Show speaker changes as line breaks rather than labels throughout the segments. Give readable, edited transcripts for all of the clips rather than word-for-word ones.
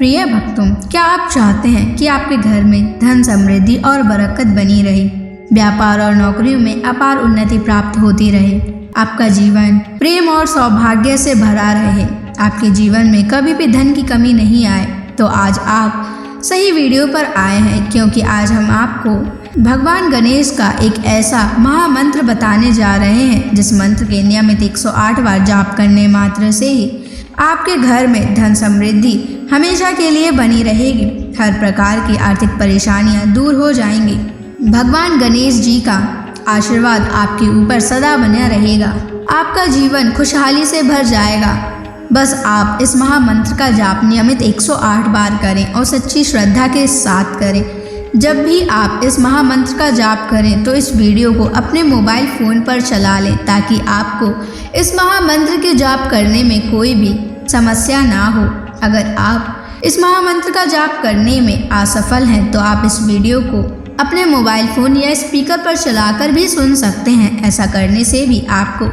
प्रिय भक्तों, क्या आप चाहते हैं कि आपके घर में धन समृद्धि और बरकत बनी रहे, व्यापार और नौकरियों में अपार उन्नति प्राप्त होती रहे, आपका जीवन प्रेम और सौभाग्य से भरा रहे, आपके जीवन में कभी भी धन की कमी नहीं आए, तो आज आप सही वीडियो पर आए हैं, क्योंकि आज हम आपको भगवान गणेश का एक ऐसा महामंत्र बताने जा रहे हैं जिस मंत्र के नियमित 108 बार जाप करने मात्र से ही आपके घर में धन समृद्धि हमेशा के लिए बनी रहेगी। हर प्रकार की आर्थिक परेशानियां दूर हो जाएंगी। भगवान गणेश जी का आशीर्वाद आपके ऊपर सदा बना रहेगा। आपका जीवन खुशहाली से भर जाएगा। बस आप इस महामंत्र का जाप नियमित 108 बार करें और सच्ची श्रद्धा के साथ करें। जब भी आप इस महामंत्र का जाप करें तो इस वीडियो को अपने मोबाइल फ़ोन पर चला लें, ताकि आपको इस महामंत्र के जाप करने में कोई भी समस्या ना हो। अगर आप इस महामंत्र का जाप करने में असफल हैं तो आप इस वीडियो को अपने मोबाइल फ़ोन या स्पीकर पर चलाकर भी सुन सकते हैं। ऐसा करने से भी आपको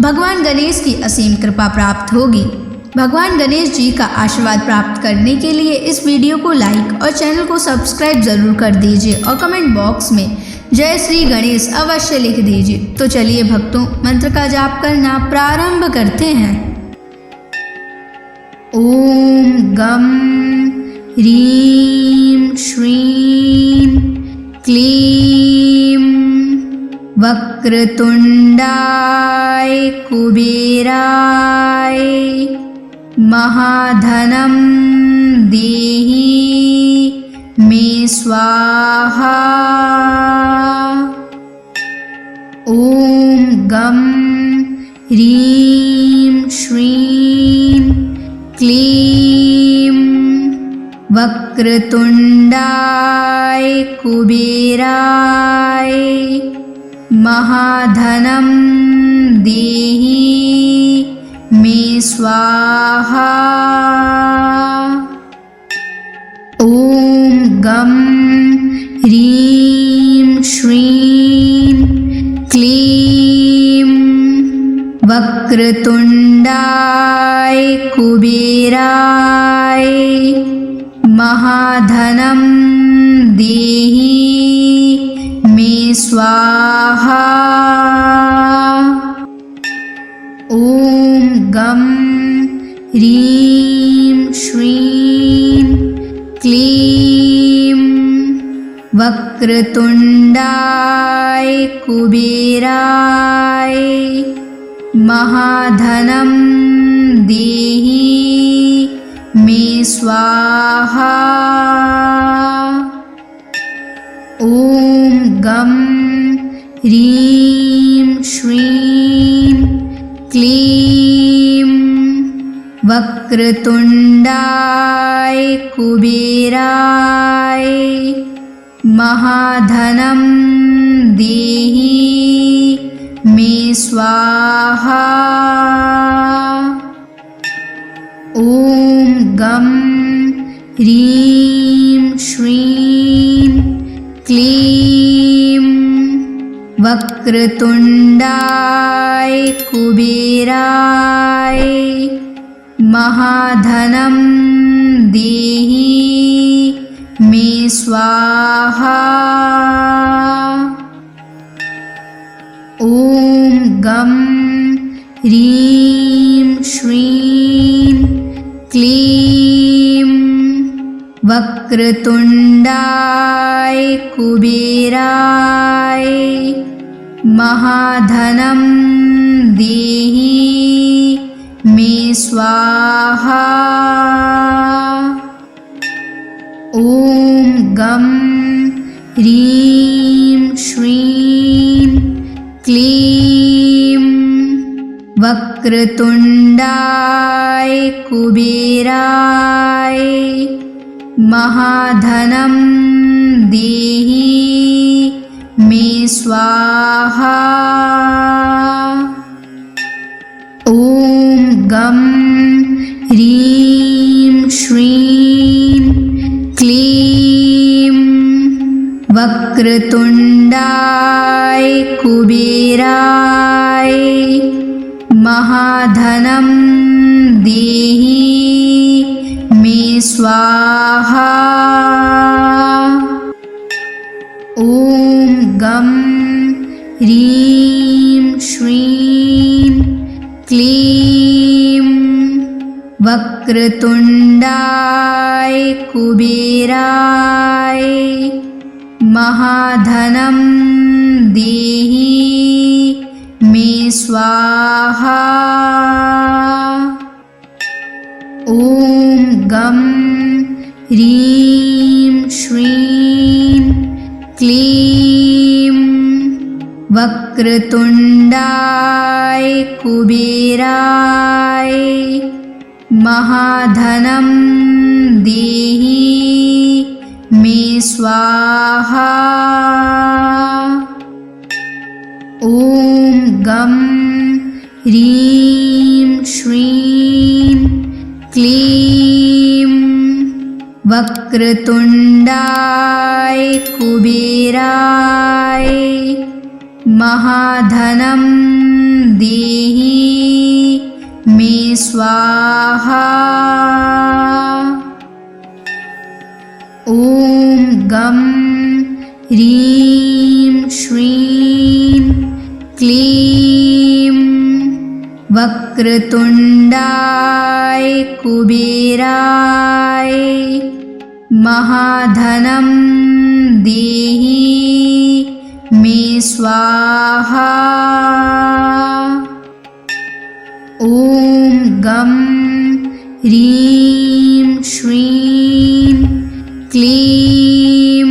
भगवान गणेश की असीम कृपा प्राप्त होगी। भगवान गणेश जी का आशीर्वाद प्राप्त करने के लिए इस वीडियो को लाइक और चैनल को सब्सक्राइब जरूर कर दीजिए और कमेंट बॉक्स में जय श्री गणेश अवश्य लिख दीजिए। तो चलिए भक्तों, मंत्र का जाप करना प्रारंभ करते हैं। ओम गम ह्रीं श्रीं क्लीं वक्रतुंडाय कुबेराय महाधनं देहि मे स्वाहा। ओम गम ह्रीं श्रीं क्लीं वक्रतुंडाय कुबेराय महाधनं देहि मे स्वाहा। ओम गम ह्रीं श्रीं क्लीं वक्रतुंडाय कुबेराय महाधनं देहि मे स्वाहा। ओम गम ह्रीं श्रीं क्लीं वक्रतुंडाय कुबेराय महाधनं देहि मे स्वाहा। ओम गम ह्रीं श्रीं क्लीं वक्रतुंडाय कुबेराय महाधनं देहि मे स्वाहा। ओम गम ह्रीं श्रीं क्लीं वक्रतुंडाय कुबेराय महाधनं देहि मे स्वाहा। ओम गम ह्रीं श्रीं क्लीं वक्रतुंडाय कुबेराय महाधनं देहि मे स्वाहा। ओम गम ह्रीं श्रीं क्लीं वक्रतुंडाय कुबेराय महाधनं देहि मे स्वाहा। ओम गम ह्रीं श्रीं क्लीं वक्रतुंडाय कुबेराय महाधनं देहि मे स्वाहा। ॐ गं ह्रीं श्रीं क्लीं वक्रतुण्डाय कुबेराय महाधनं देहि मे स्वाहा। ॐ गं ह्रीं श्रीं क्लीं वक्रतुण्डाय कुबेराय महाधनं देहि मे स्वाहा। ॐ गं ह्रीं श्रीं क्लीं वक्रतुण्डाय कुबेराय महाधनं देहि मे स्वाहा। ॐ गं ह्रीं श्रीं क्लीं वक्रतुण्डाय कुबेराय महाधनं देहि मे स्वाहा। ॐ गं ह्रीं श्रीं क्लीं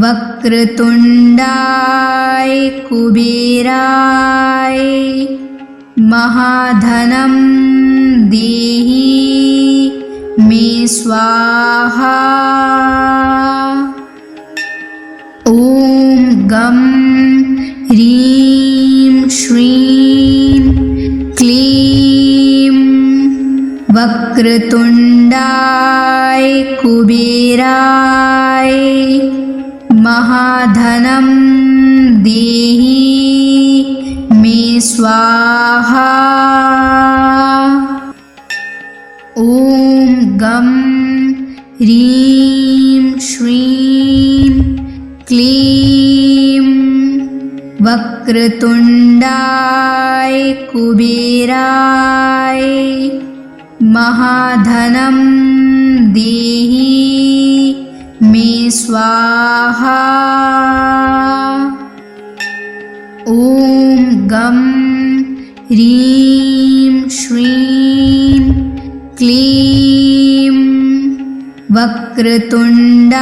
वक्रतुण्डाय कुबेराय महाधनं देहि मे स्वाहा। ॐ गं ह्रीं श्रीं क्लीं वक्रतुण्डाय कुबेराय महाधनं देहि मे स्वाहा। ॐ गं ह्रीं श्रीं क्लीं वक्रतुण्डाय कुबेराय महाधनं देहि मे स्वाहा। ॐ गं ह्रीं श्रीं क्लीं वक्रतुण्डाय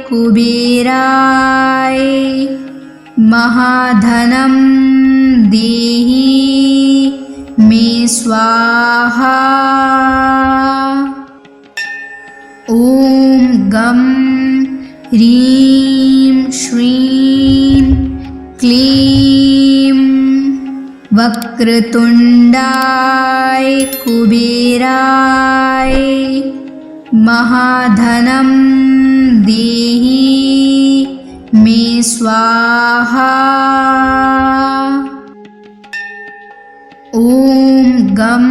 कुबेराय महाधनं देहि मे स्वाहा। ॐ गं ह्रीं श्रीं क्लीं वक्रतुण्डाय कुबेराय महाधनं देहि मे स्वाहा। ॐ गं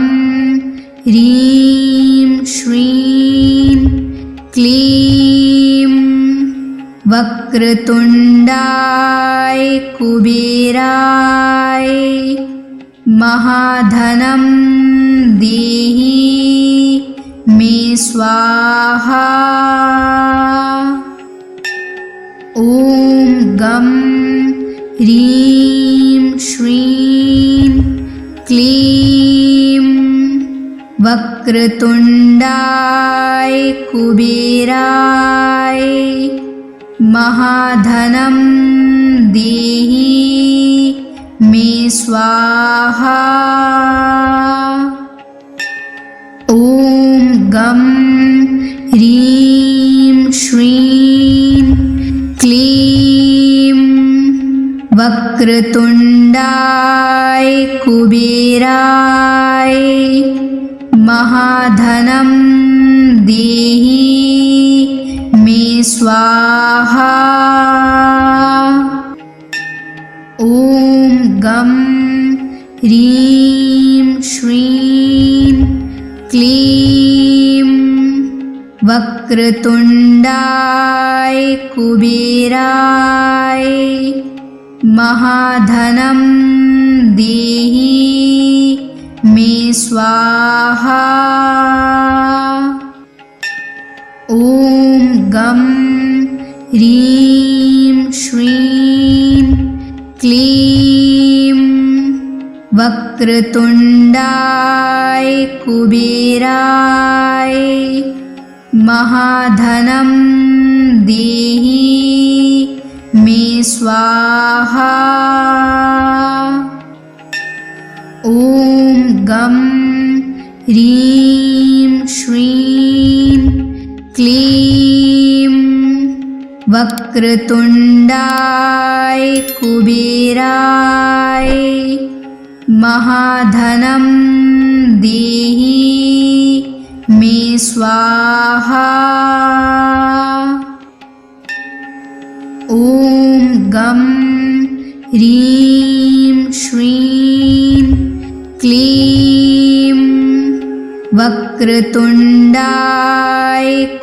ह्रीं श्रीं क्लीं वक्रतुण्डाय कुबेराय महाधनं देहि मे स्वाहा। ॐ गं ह्रीं श्रीं क्लीं वक्रतुण्डाय कुबेराय महाधनं देहि मे स्वाहा। ॐ गं ह्रीं श्रीं क्लीं वक्रतुण्डाय कुबेराय महाधनं देहि मे स्वाहा। ॐ गं ह्रीं श्रीं क्लीं वक्रतुण्डाय कुबेराय महाधनं देहि मे स्वाहा। ॐ गं ह्रीं श्रीं क्लीं वक्रतुण्डाय कुबेराय महाधनं देहि मे स्वाहा। ॐ गं ह्रीं श्रीं क्लीं वक्रतुण्डाय कुबेराय महाधनं देहि मे स्वाहा। ॐ गं ह्रीं श्रीं क्लीं वक्रतुण्डाय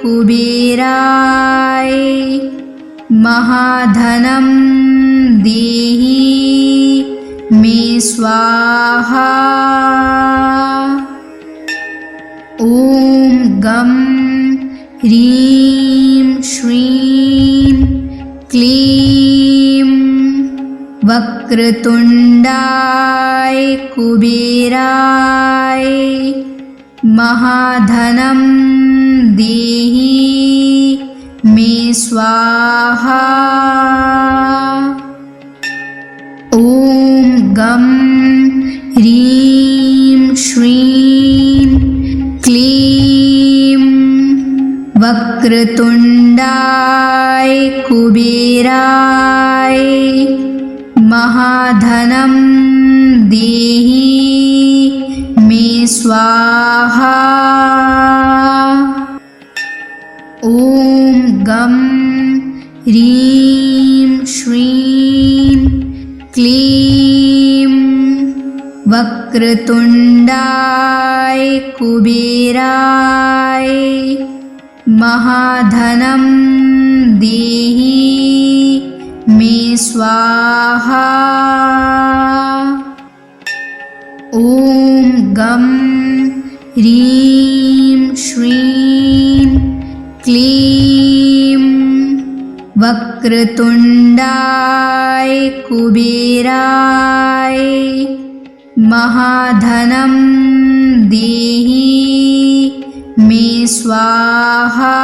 कुबेराय महाधनं देहि मे स्वाहा। ॐ गं ह्रीं श्रीं क्लीं वक्रतुण्डाय कुबेराय महाधनं देहि मे स्वाहा। ॐ गं ह्रीं श्रीं क्लीं वक्रतुण्डाय कुबेराय महाधनं देहि मे स्वाहा। ॐ गं ह्रीं श्रीं क्लीं वक्रतुण्डाय कुबेराय महाधनं देहि मे स्वाहा। ॐ गं ह्रीं श्रीं क्लीं वक्रतुण्डाय कुबेराय महाधनं देहि मे स्वाहा।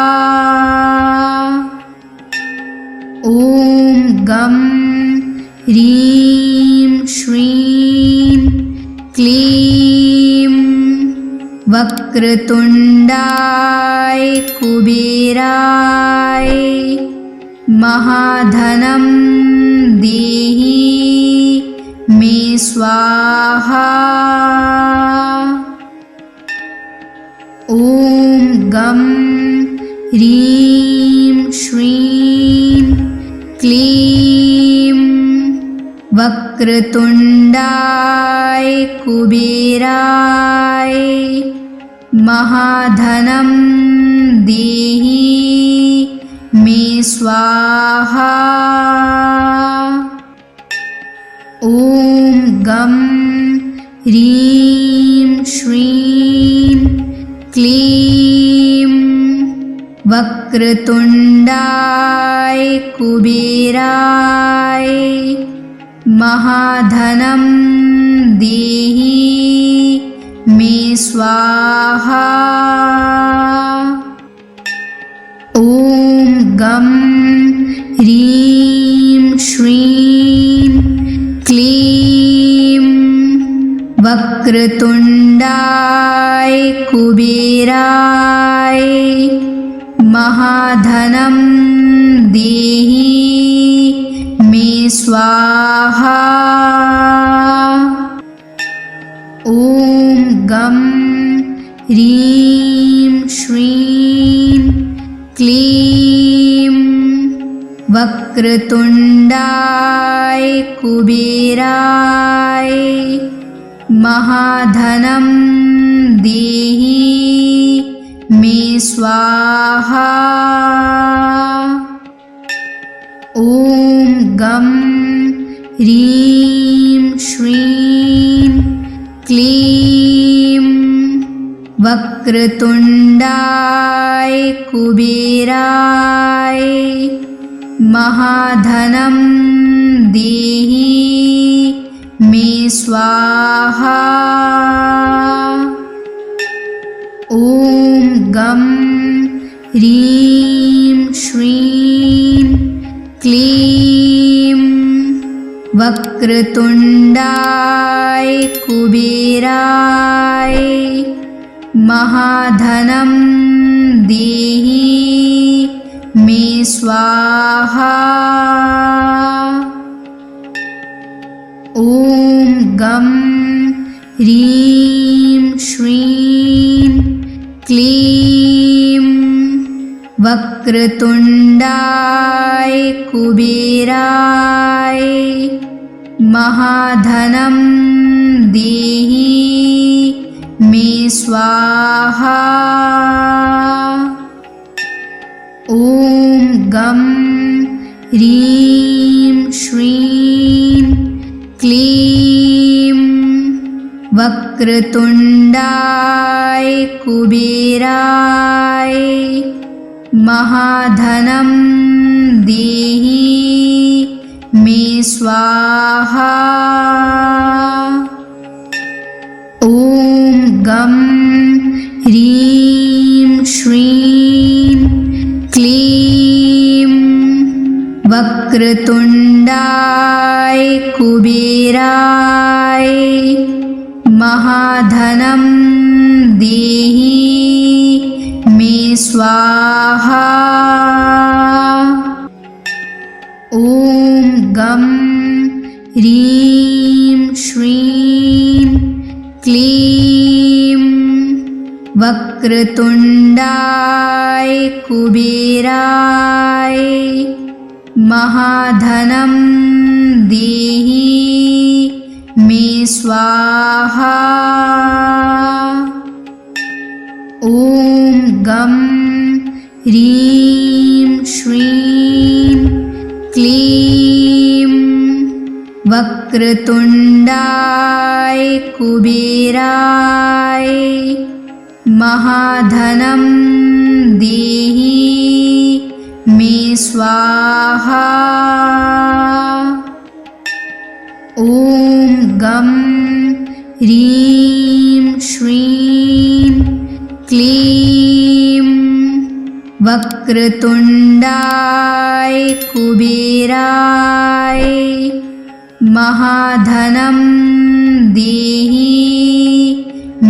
ॐ गं ह्रीं श्रीं क्लीं वक्रतुण्डाय कुबेराय महाधनं देहि मे स्वाहा। ॐ गं ह्रीं श्रीं क्लीं वक्रतुण्डाय कुबेराय महाधनं देहि मे स्वाहा। ॐ गं ह्रीं श्रीं क्लीं वक्रतुण्डाय कुबेराय महाधनं देहि मे स्वाहा। ॐ गं ह्रीं श्रीं क्लीं वक्रतुण्डाय कुबेराय महाधनं देहि मे स्वाहा। ॐ गं ह्रीं श्रीं क्लीं वक्रतुण्डाय कुबेराय महाधनं देहि मे स्वाहा। ॐ गं ह्रीं श्रीं क्लीं वक्रतुण्डाय कुबेराय महाधनं देहि मे स्वाहा। ॐ गं ह्रीं श्रीं क्लीं वक्रतुण्डाय कुबेराय महाधनं देहि मे स्वाहा। ॐ गं ह्रीं श्रीं क्लीं वक्रतुण्डाय कुबेराय महाधनं देहि मे स्वाहा। ॐ गं ह्रीं श्रीं क्लीं वक्रतुण्डाय कुबेराय महाधनं देहि मे स्वाहा। ॐ गं ह्रीं श्रीं क्लीं वक्रतुण्डाय कुबेराय महाधनं देहि मे स्वाहा। ॐ गं ह्रीं श्रीं क्लीं वक्रतुण्डाय कुबेराय महाधनं देहि मे स्वाहा। ॐ गं ह्रीं श्रीं क्लीं वक्रतुण्डाय कुबेराय महाधनं देहि मे स्वाहा। ॐ गं ह्रीं श्रीं क्लीं वक्रतुण्डाय कुबेराय महाधनं देहि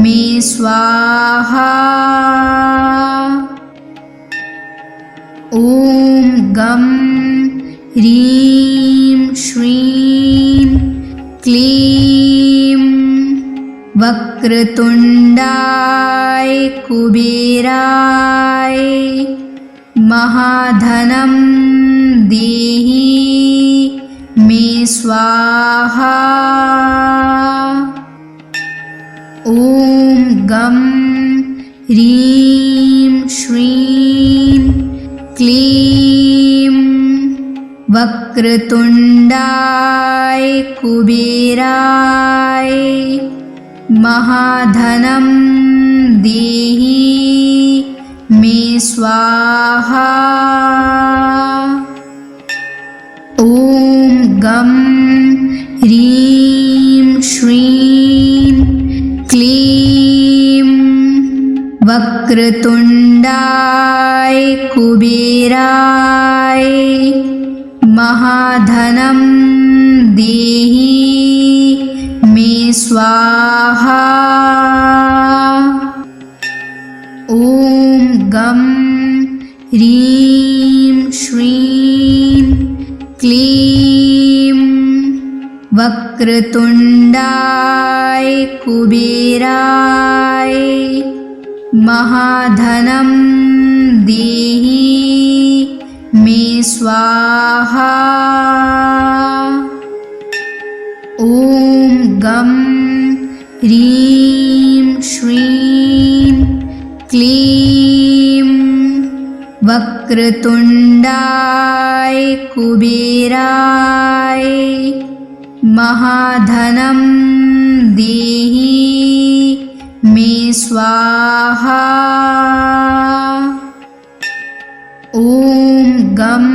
मे स्वाहा। ॐ गं ह्रीं श्रीं क्लीं वक्रतुण्डाय कुबेराय महाधनं देहि मे स्वाहा। ॐ गं ह्रीं श्रीं क्लीं वक्रतुण्डाय कुबेराय महाधनं देहि मे स्वाहा। ॐ गं ह्रीं श्रीं क्लीं वक्रतुण्डाय कुबेराय महाधनं देहि मे स्वाहा। ॐ गं ह्रीं श्रीं क्लीं वक्रतुण्डाय कुबेराय महाधनं देहि मे स्वाहा। ॐ गं ह्रीं श्रीं क्लीं वक्रतुण्डाय कुबेराय महाधनं देहि मे स्वाहा। ॐ गं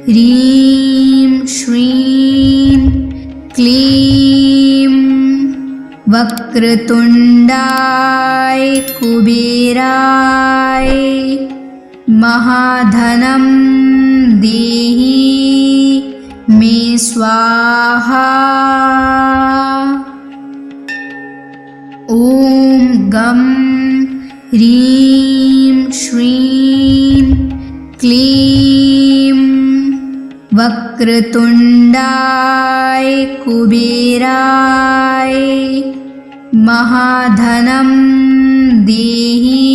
ह्रीं श्रीं क्लीं वक्रतुण्डाय कुबेराय महाधनं देहि मे स्वाहा। ॐ गं ह्रीं श्रीं क्लीं वक्रतुण्डाय कुबेराय महाधनं देहि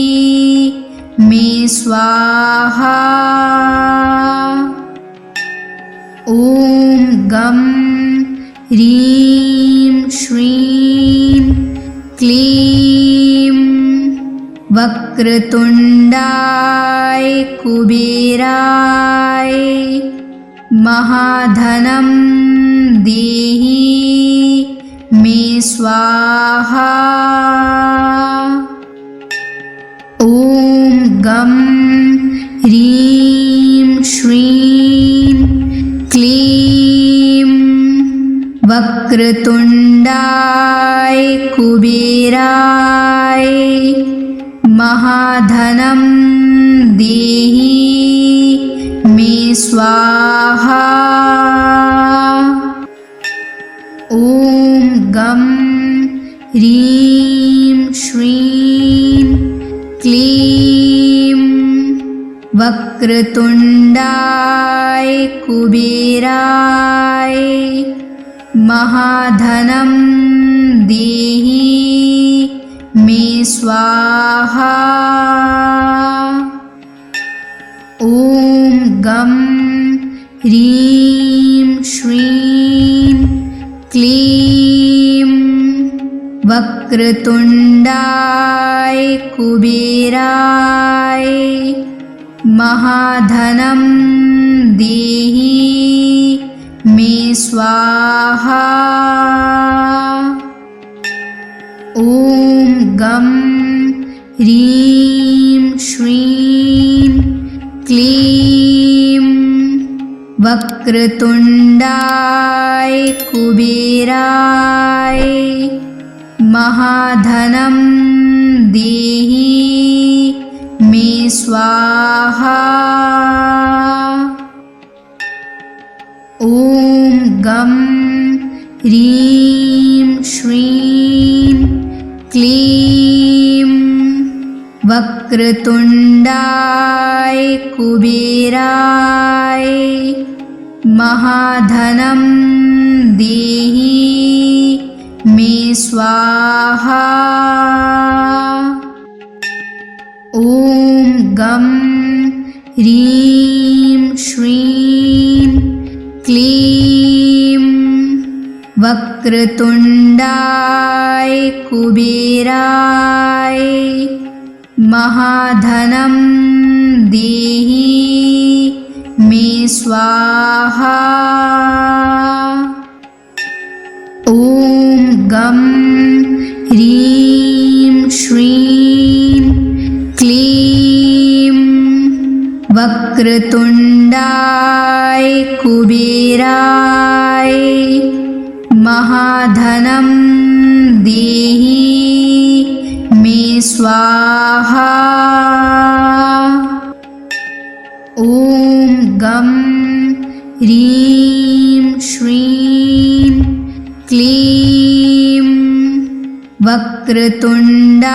मे स्वाहा। ॐ गं ह्रीं श्रीं क्लीं वक्रतुण्डाय कुबेराय महाधनं देहि मे स्वाहा। ॐ गं ह्रीं श्रीं क्लीं वक्रतुण्डाय कुबेराय महाधनं देहि मे स्वाहा। ॐ गं ह्रीं श्रीं क्लीं वक्रतुण्डाय कुबेराय महाधनं देहि मे स्वाहा। ॐ गं ह्रीं श्रीं क्लीं वक्रतुण्डाय कुबेराय महाधनं देहि मे स्वाहा। ॐ गं ह्रीं श्रीं क्लीं वक्रतुण्डाय कुबेराय महाधनं देहि मे स्वाहा। ॐ गं ह्रीं श्रीं क्लीं वक्रतुण्डाय कुबेराय महाधनं देहि मे स्वाहा। ॐ गं ह्रीं श्रीं क्लीं वक्रतुण्डाय कुबेराय महाधनं देहि मे स्वाहा। ॐ गं ह्रीं श्रीं क्लीं वक्रतुण्डाय कुबेराय महाधनं देहि मे स्वाहा। ॐ गं ह्रीं श्रीं क्लीं वक्रतुण्डाय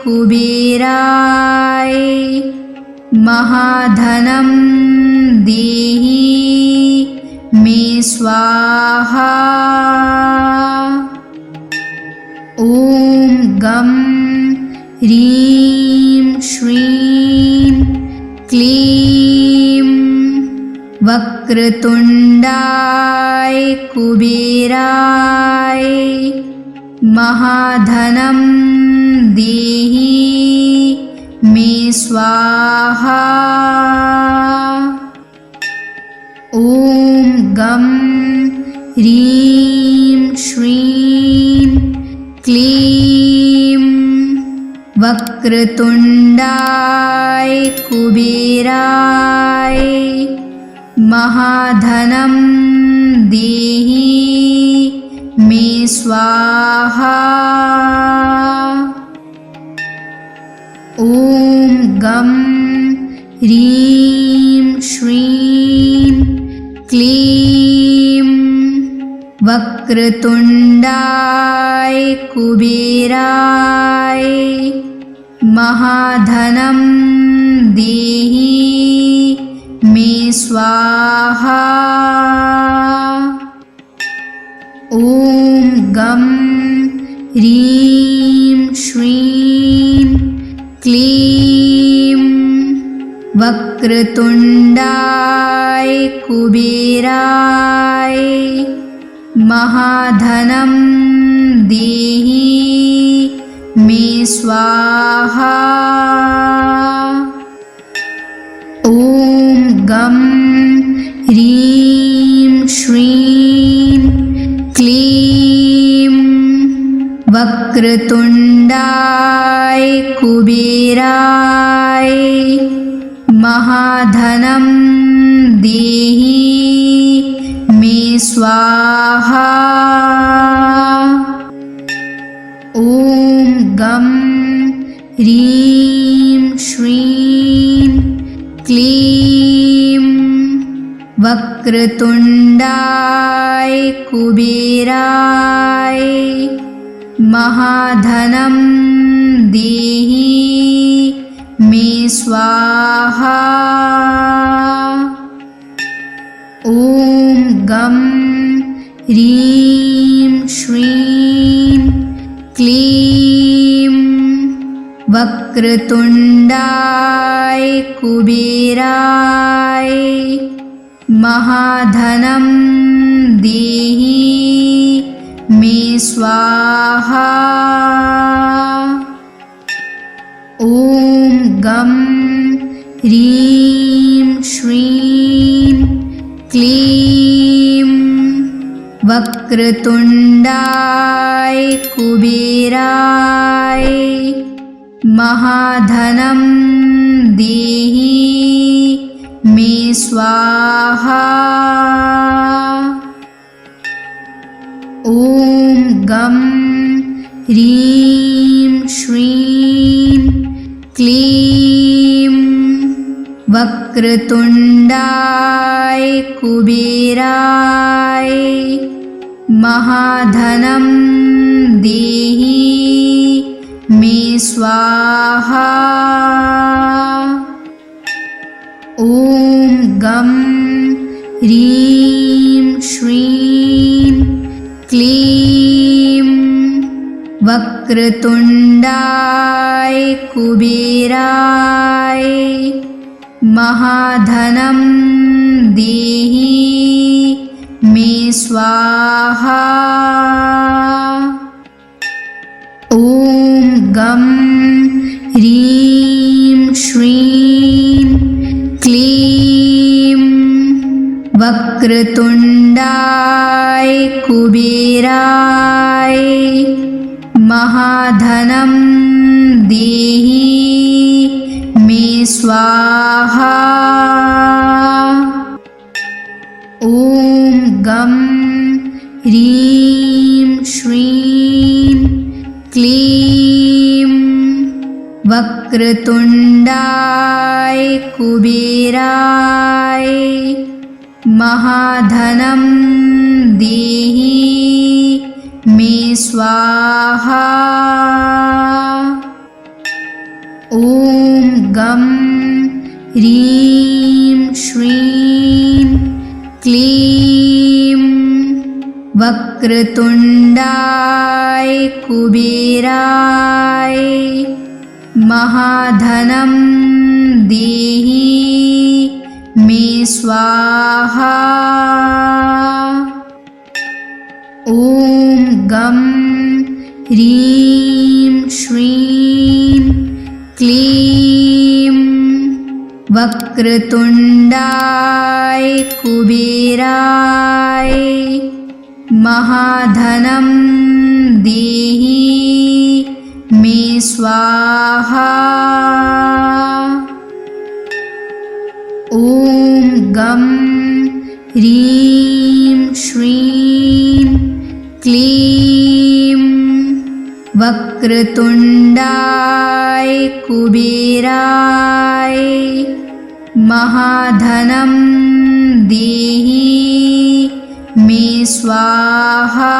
कुबेराय महाधनं देहि मे स्वाहा। ॐ गं ह्रीं श्रीं क्लीं वक्रतुण्डाय कुबेराय महाधनं देहि मे स्वाहा। ॐ गं ह्रीं श्रीं क्लीं वक्रतुण्डाय कुबेराय महाधनं देहि मे स्वाहा। ॐ गं ह्रीं श्रीं क्लीं वक्रतुण्डाय कुबेराय महाधनं देहि मे स्वाहा। ॐ गं ह्रीं श्रीं क्लीं वक्रतुण्डाय कुबेराय महाधनं देहि मे स्वाहा। ॐ गं ह्रीं श्रीं क्लीं वक्रतुण्डाय कुबेराय महाधनं देहि मे स्वाहा। ॐ गं ह्रीं श्रीं क्लीं वक्रतुण्डाय कुबेराय महाधनं देहि मे स्वाहा। ॐ गं ह्रीं श्रीं क्लीं वक्रतुण्डाय कुबेराय महाधनं देहि मे स्वाहा। ॐ गं ह्रीं श्रीं क्लीं वक्रतुण्डाय कुबेराय महाधनं देहि मे स्वाहा। ॐ गं ह्रीं श्रीं क्लीं वक्रतुण्डाय कुबेराय महाधनं देहि मे स्वाहा। ॐ गं ह्रीं श्रीं क्लीं वक्रतुण्डाय कुबेराय महाधनं देहि मे स्वाहा। ॐ गं ह्रीं श्रीं क्लीं वक्रतुण्डाय कुबेराय महाधनं देहि मे स्वाहा। ॐ गं ह्रीं श्रीं क्लीं वक्रतुण्डाय कुबेराय महाधनं देहि मे स्वाहा। ॐ गं ह्रीं श्रीं क्लीं वक्रतुण्डाय कुबेराय महाधनं देहि मे स्वाहा। ॐ गं ह्रीं श्रीं क्लीं वक्रतुण्डाय कुबेराय महाधनं देहि मे स्वाहा। ॐ गं ह्रीं श्रीं क्लीं वक्रतुण्डाय कुबेराय महाधनं देहि मे स्वाहा।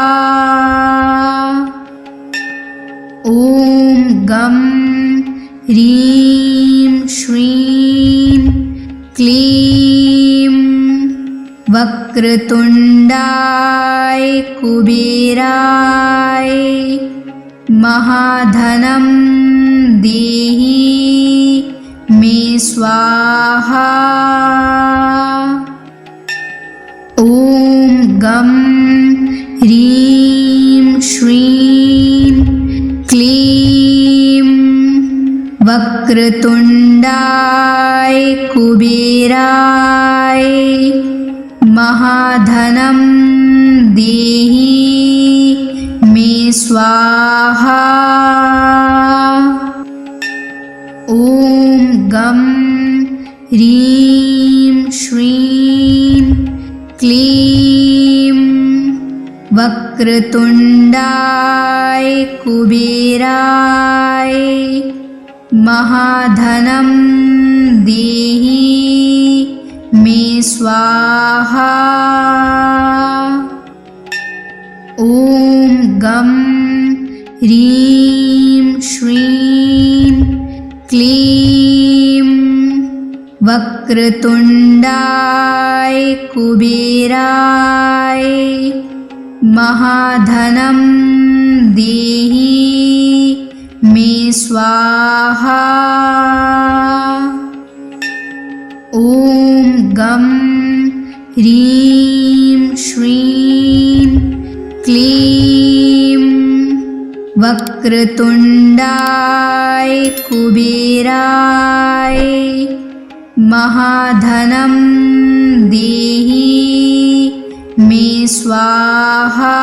ॐ गं ह्रीं श्रीं क्लीं वक्रतुण्डाय कुबेराय महाधनं देहि मे स्वाहा। ॐ गं ह्रीं श्रीं क्लीं वक्रतुण्डाय कुबेराय महाधनं देहि मे स्वाहा। ॐ गं ह्रीं श्रीं क्लीं वक्रतुण्डाय कुबेराय महाधनं देहि मे स्वाहा। ॐ गं ह्रीं श्रीं क्लीं वक्रतुण्डाय कुबेराय महाधनं देहि मे स्वाहा। ॐ गं ह्रीं श्रीं क्लीं वक्रतुण्डाय कुबेराय महाधनं देहि मे स्वाहा।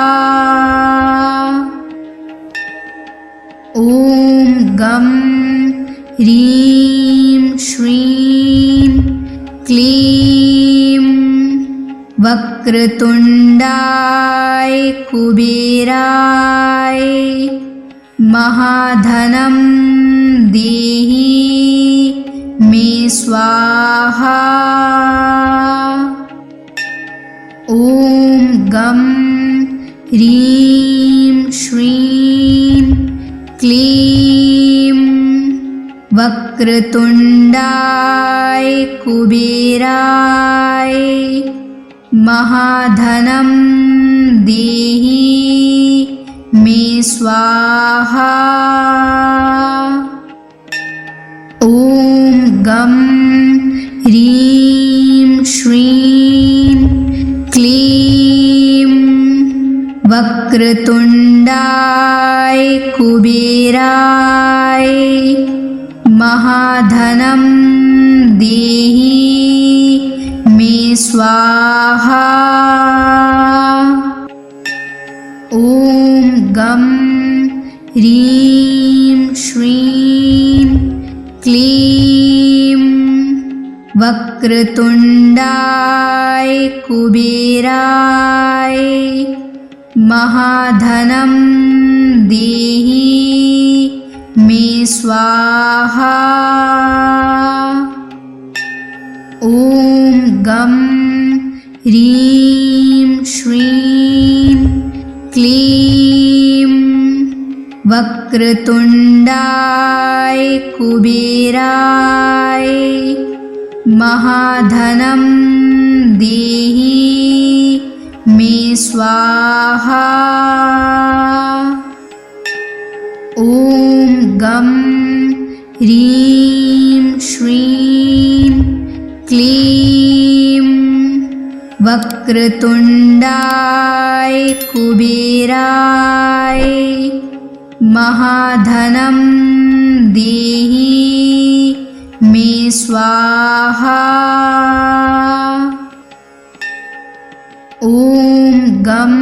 ॐ गं ह्रीं श्रीं क्लीं वक्रतुण्डाय कुबेराय महाधनं देहि मे स्वाहा। ॐ गं ह्रीं श्रीं क्लीं वक्रतुण्डाय कुबेराय महाधनं देहि मे स्वाहा। ॐ गं ह्रीं श्रीं क्लीं वक्रतुण्डाय कुबेराय महाधनं देहि मे स्वाहा। ॐ गं ह्रीं श्रीं क्लीं वक्रतुण्डाय कुबेराय महाधनं देहि मे स्वाहा। ॐ गं ह्रीं श्रीं क्लीं वक्रतुण्डाय कुबेराय महाधनं देहि मे स्वाहा। ॐ गं ह्रीं श्रीं क्लीं वक्रतुण्डाय कुबेराय महाधनं देहि मे मे स्वाहा। ॐ गं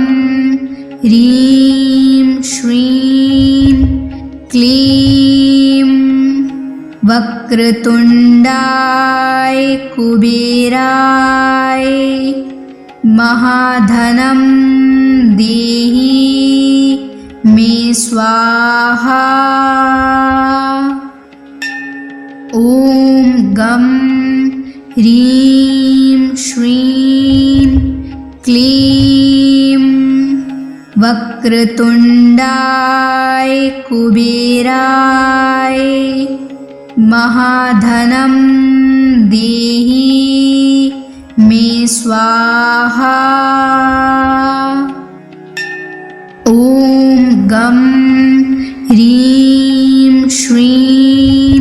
ह्रीं श्रीं क्लीं वक्रतुण्डाय कुबेराय महाधनं देहि मे स्वाहा। ॐ गं ह्रीं श्रीं क्लीं वक्रतुण्डाय कुबेराय महाधनं देहि मे स्वाहा। ॐ गं ह्रीं श्रीं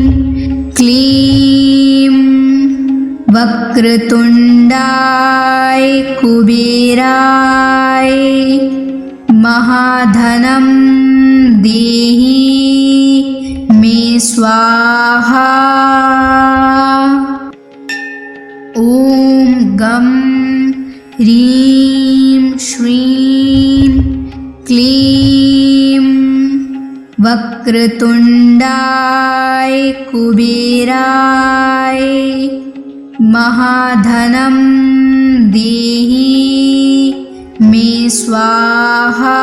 क्लीं वक्रतुण्डाय कुबेराय महाधनं देहि मे स्वाहा। ॐ गं ह्रीं श्रीं क्लीं वक्रतुण्डाय कुबेराय महाधनं देहि मे स्वाहा।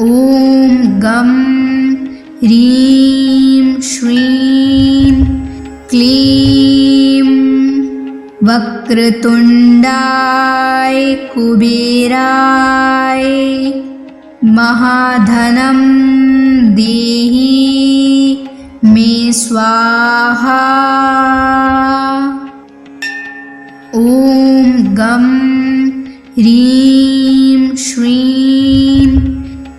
ॐ गं ह्रीं श्रीं क्लीं वक्रतुण्डाय कुबेराय महाधनं देहि मे स्वाहा। ॐ गं ह्रीं श्रीं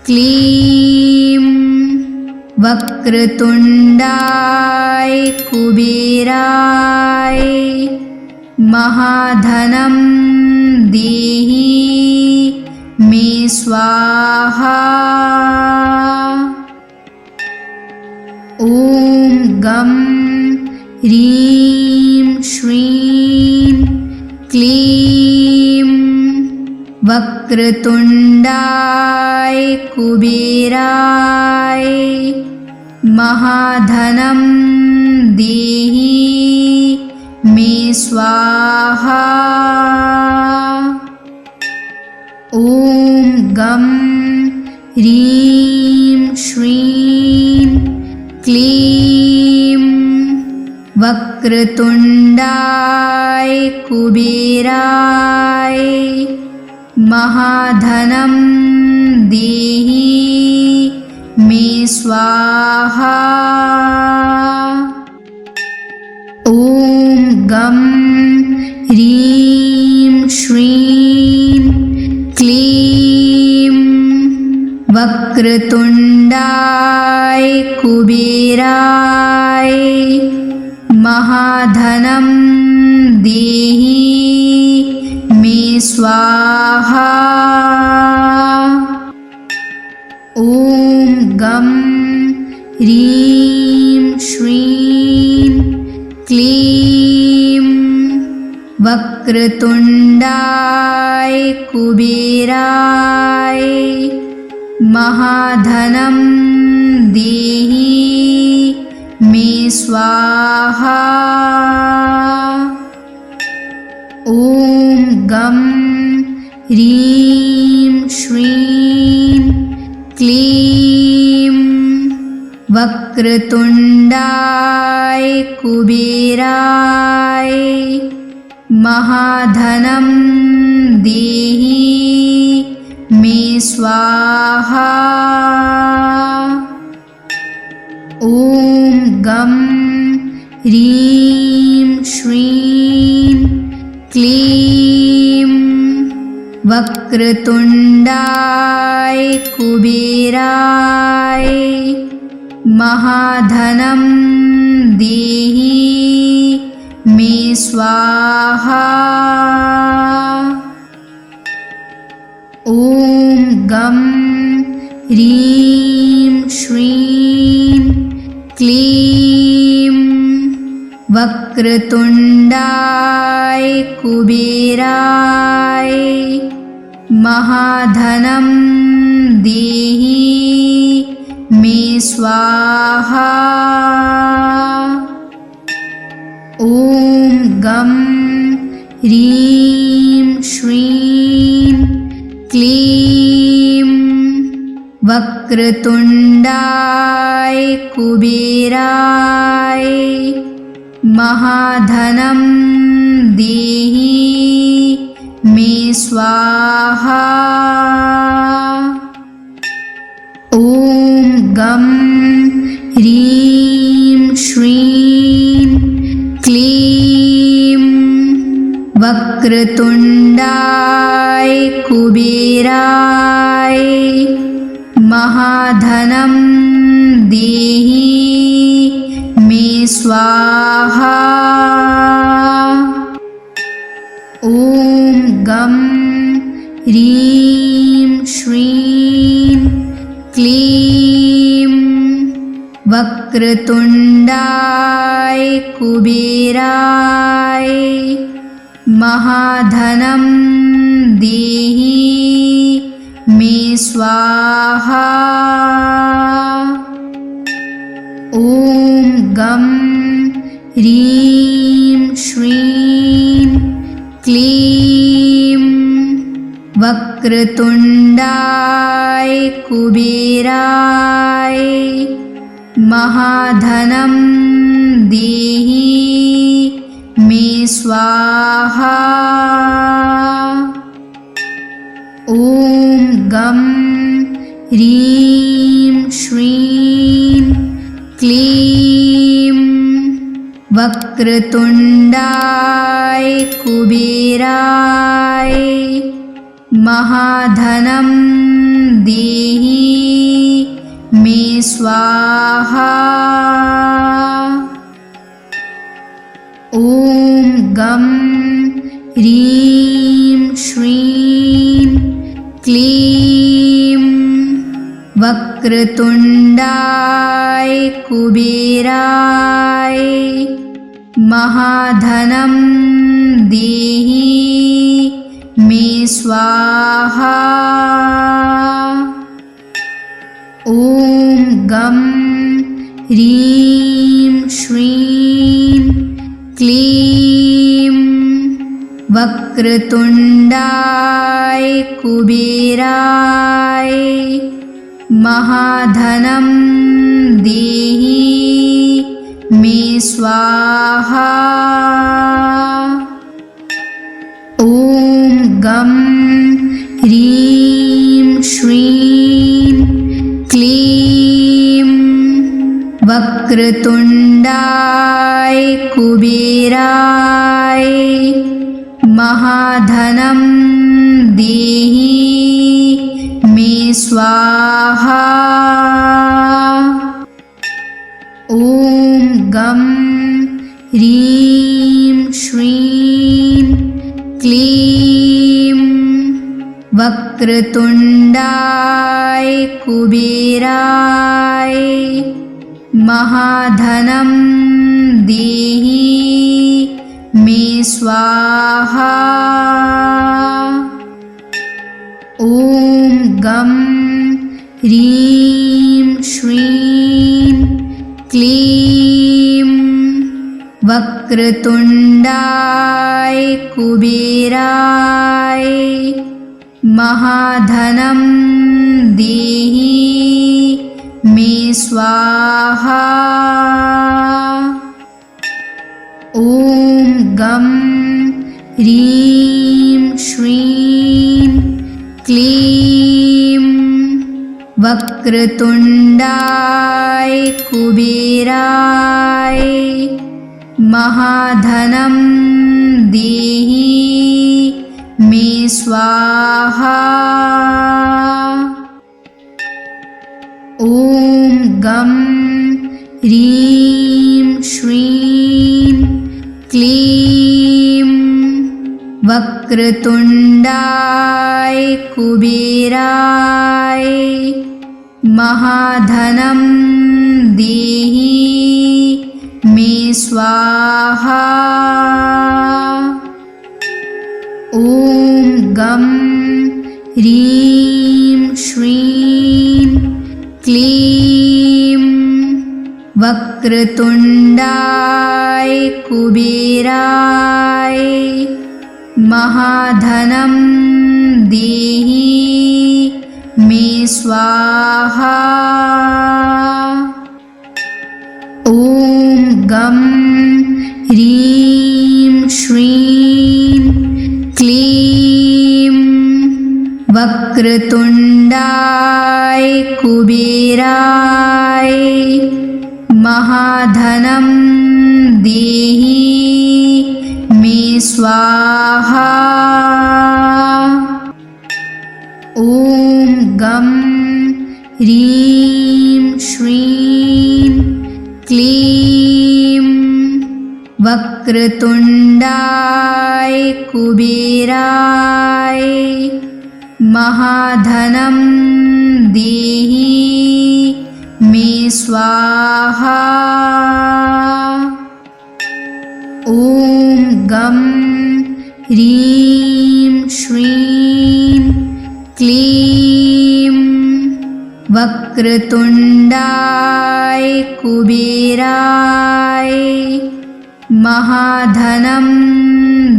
क्लीं वक्रतुण्डाय कुबेराय महाधनं देहि मे स्वाहा। ॐ गं ह्रीं श्रीं क्लीं वक्रतुण्डाय कुबेराय महाधनं देहि मे स्वाहा। ॐ गं ह्रीं श्रीं क्लीं वक्रतुण्डाय कुबेराय महाधनं देहि मे स्वाहा। ॐ गं ह्रीं श्रीं क्लीं वक्रतुण्डाय कुबेराय महाधनं देहि मे स्वाहा। ॐ गं ह्रीं श्रीं क्लीं वक्रतुण्डाय कुबेराय महाधनं देहि मे स्वाहा। ॐ गं ह्रीं श्रीं क्लीं वक्रतुण्डाय कुबेराय महाधनं देहि मे स्वाहा। ॐ गं ह्रीं श्रीं क्लीं वक्रतुण्डाय कुबेराय महाधनं देहि मे स्वाहा। ॐ गं ह्रीं श्रीं क्लीं वक्रतुण्डाय कुबेराय महाधनं देहि मे स्वाहा। ॐ गं ह्रीं श्रीं क्लीं वक्रतुण्डाय कुबेराय महाधनं देहि मे स्वाहा। ॐ गं ह्रीं श्रीं क्लीं वक्रतुण्डाय कुबेराय महाधनं देहि मे स्वाहा। ॐ गं ह्रीं श्रीं क्लीं वक्रतुण्डाय कुबेराय महाधनं देहि मे स्वाहा। ॐ गं ह्रीं श्रीं क्लीं वक्रतुण्डाय कुबेराय महाधनं देहि मे स्वाहा। ॐ गं ह्रीं श्रीं क्लीं वक्रतुण्डाय कुबेराय महाधनं देहि मे स्वाहा। ॐ गं ह्रीं श्रीं क्लीं वक्रतुण्डाय कुबेराय महाधनं देहि मे स्वाहा। ॐ गं ह्रीं श्रीं क्लीं वक्रतुण्डाय कुबेराय महाधनं देहि मे स्वाहा। ॐ गं ह्रीं श्रीं क्लीं वक्रतुण्डाय कुबेराय महाधनं देहि मे स्वाहा। ॐ गं ह्रीं श्रीं क्लीं वक्रतुण्डाय कुबेराय महाधनं देहि मे स्वाहा। ॐ गं ह्रीं श्रीं क्लीं वक्रतुण्डाय कुबेराय महाधनं देहि मे स्वाहा। ॐ गं ह्रीं श्रीं क्लीं वक्रतुण्डाय कुबेराय महाधनं देहि मे स्वाहा। ॐ गं ह्रीं श्रीं क्लीं वक्रतुण्डाय कुबेराय महाधनं देहि मे स्वाहा। ॐ गं ह्रीं श्रीं क्लीं वक्रतुण्डाय कुबेराय महाधनं देहि मे स्वाहा। ॐ गं ह्रीं श्रीं क्लीं वक्रतुण्डाय कुबेराय महाधनं देहि मे स्वाहा। ॐ गं ह्रीं श्रीं क्लीं वक्रतुण्डाय कुबेराय महाधनं देहि मे स्वाहा। ॐ गं ह्रीं श्रीं क्लीं वक्रतुण्डाय कुबेराय महाधनं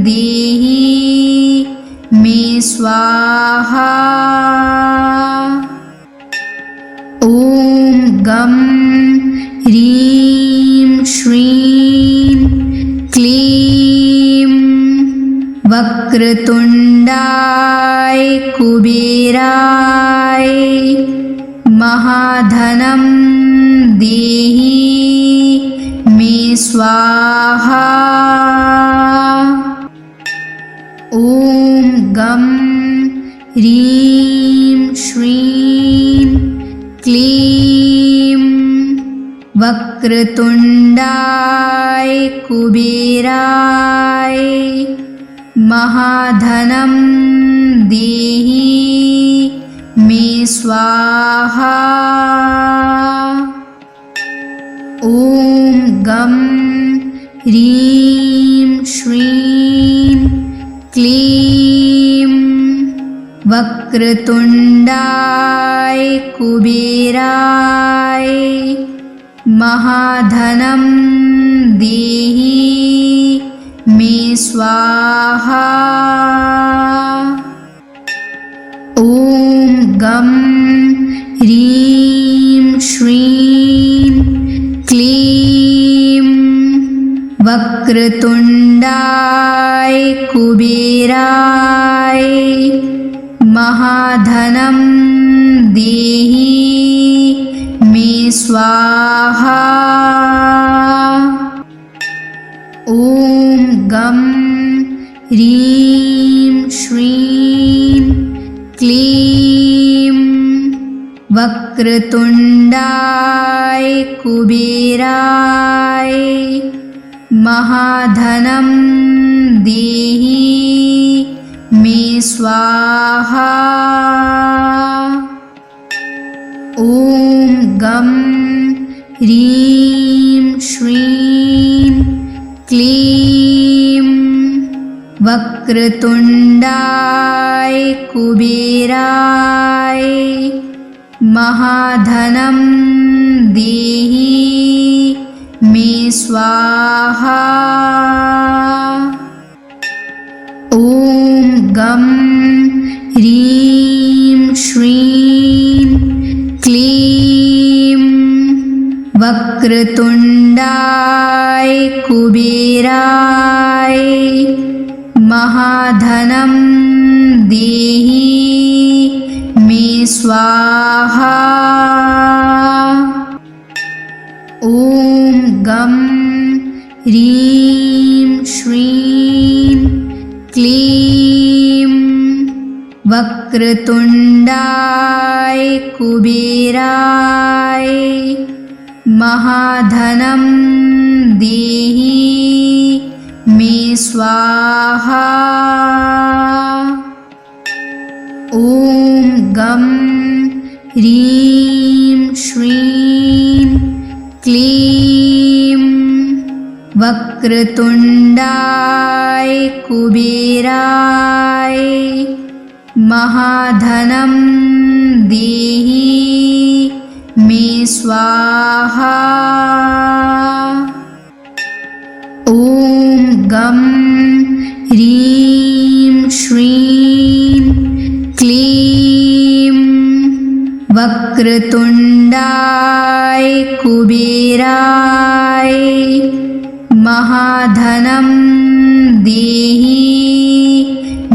देहि मे स्वाहा। ॐ गं ह्रीं श्रीं क्लीं वक्रतुण्डाय कुबेराय महाधनं देहि मे स्वाहा। ॐ गं ह्रीं श्रीं क्लीं वक्रतुण्डाय कुबेराय महाधनं देहि मे स्वाहा। ॐ गं ह्रीं श्रीं क्लीं वक्रतुण्डाय कुबेराय महाधनं देहि मे स्वाहा। ॐ गं ह्रीं श्रीं क्लीं वक्रतुण्डाय कुबेराय महाधनं देहि मे स्वाहा। ॐ गं ह्रीं श्रीं क्लीं वक्रतुण्डाय कुबेराय महाधनं देहि मे स्वाहा। ॐ गं ह्रीं श्रीं क्लीं वक्रतुण्डाय कुबेराय महाधनं देहि मे स्वाहा। ॐ गं ह्रीं श्रीं क्लीं वक्रतुण्डाय कुबेराय महाधनं देहि मे स्वाहा। ॐ गं ह्रीं श्रीं क्लीं वक्रतुण्डाय कुबेराय महाधनं देहि मे स्वाहा। ॐ गं ह्रीं श्रीं क्लीं वक्रतुण्डाय कुबेराय महाधनं देहि मे स्वाहा। ॐ गं ह्रीं श्रीं क्लीं वक्रतुण्डाय कुबेराय महाधनं देहि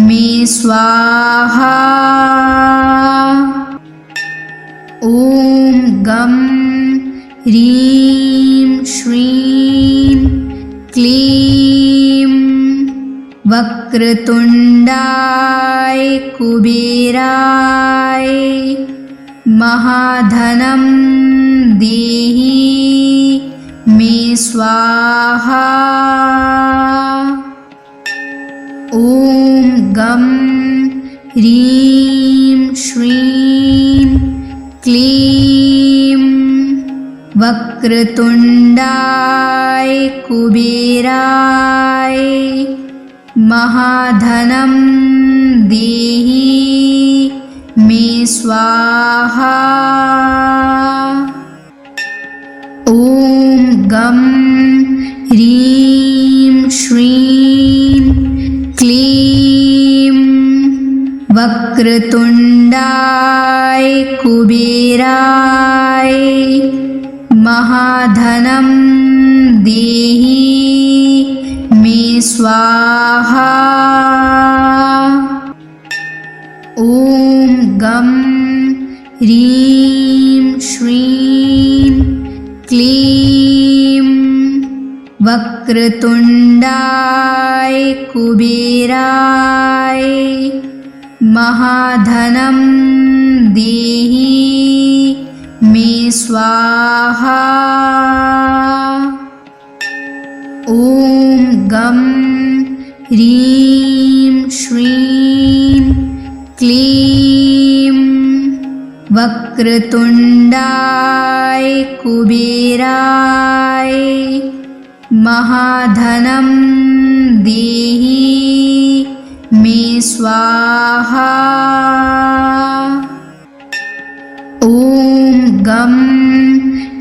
मे स्वाहा। ॐ गं ह्रीं श्रीं क्लीं वक्रतुण्डाय कुबेराय महाधनं देहि मे स्वाहा। ॐ गं ह्रीं श्रीं क्लीं वक्रतुण्डाय कुबेराय महाधनं देहि मे स्वाहा। ॐ गं ह्रीं श्रीं क्लीं वक्रतुण्डाय कुबेराय महाधनं देहि मे स्वाहा। ॐ गं ह्रीं श्रीं क्लीं वक्रतुण्डाय कुबेराय महाधनं देहि मे स्वाहा। ॐ गं ह्रीं श्रीं क्लीं वक्रतुण्डाय कुबेराय महाधनं देहि मे स्वाहा। ॐ गं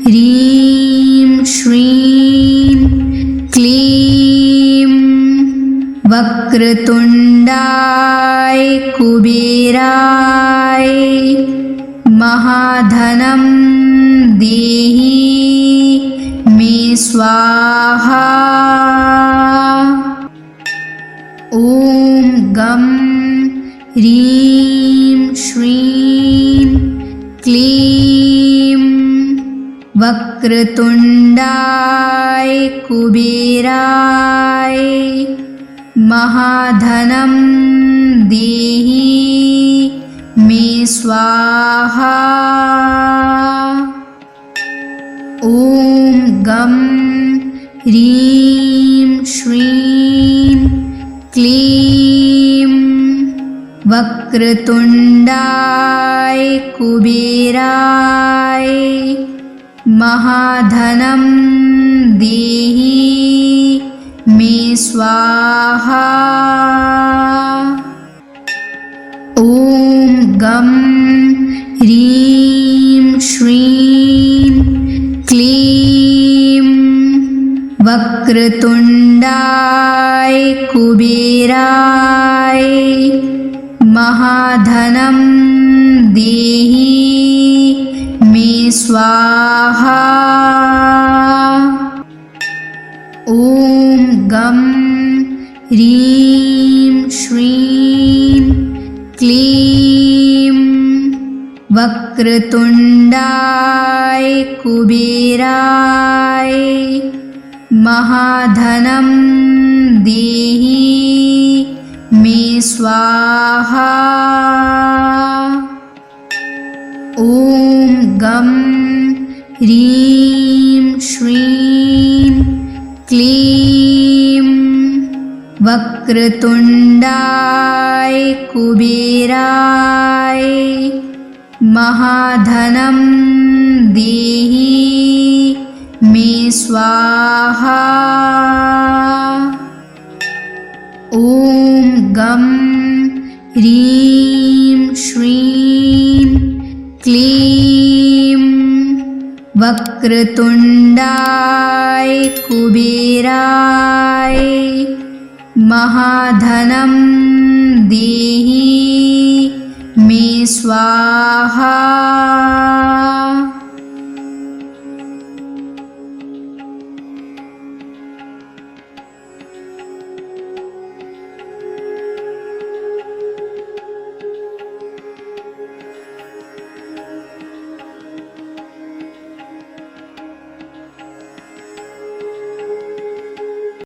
ह्रीं श्रीं क्लीं वक्रतुण्डाय कुबेराय महाधनं देहि मे स्वाहा। ॐ गं ह्रीं श्रीं क्लीं वक्रतुण्डाय कुबेराय महाधनं देहि मे स्वाहा। ॐ गं ह्रीं श्रीं क्लीं वक्रतुण्डाय कुबेराय महाधनं देहि मे स्वाहा। ॐ गं ह्रीं श्रीं क्लीं वक्रतुण्डाय कुबेराय महाधनं देहि मे स्वाहा। ॐ गं ह्रीं श्रीं क्लीं वक्रतुण्डाय कुबेराय महाधनं देहि मे स्वाहा। ॐ गं ह्रीं श्रीं क्लीं वक्रतुण्डाय कुबेराय महाधनं देहि मे स्वाहा। ॐ गं ह्रीं श्रीं क्लीं वक्रतुण्डाय कुबेराय महाधनं देहि मे स्वाहा।